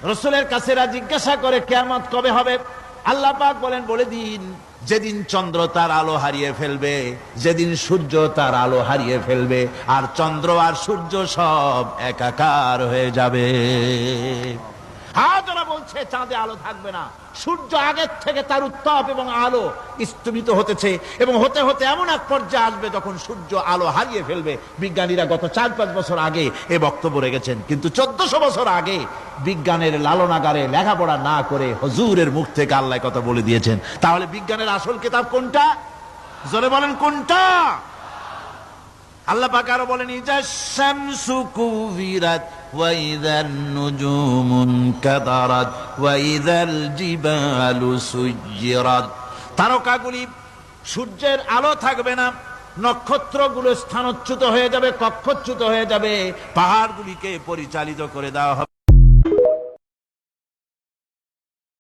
রাসূলের কাছে জিজ্ঞাসা করে কিয়ামত কবে হবে? আল্লাহ পাক বলেন, বলে দিন যেদিন চন্দ্র তার আলো হারিয়ে ফেলবে, যেদিন সূর্য তার আলো হারিয়ে ফেলবে, আর চন্দ্র আর সূর্য সব একাকার হয়ে যাবে। হাজারা বলছে চাঁদে আলো থাকবে না, সূর্য আগের থেকে তার উত্তাপ এবং আলো স্তমিত হতেছে এবং হতে হতে এমন এক পর্যায়ে আসবে যখন সূর্য আলো হারিয়ে ফেলবে। বিজ্ঞানীরা গত 4-5 বছর আগে এ বক্তব্য রেখেছেন, কিন্তু 1400 বছর আগে বিজ্ঞানের লালনাগারে লেখাপড়া না করে হুজুরের মুখ থেকে আল্লাহ কথা বলে দিয়েছেন। তাহলে বিজ্ঞানের আসল কিতাব কোনটা? জোরে বলেন কোনটা? আল্লাহ পাক আরো বলেন, ইজা শামসু কুবিরাত ওয়া ইযান নুজুমুন কাদারাত ওয়া ইযাল জিবালু সুয়্যিরাত। তারকাগুলি, সূর্যের আলো থাকবে না, নক্ষত্রগুলো স্থানচ্যুত হয়ে যাবে, কক্ষচ্যুত হয়ে যাবে, পাহাড়গুলিকে পরিচালিত করে দেওয়া হবে।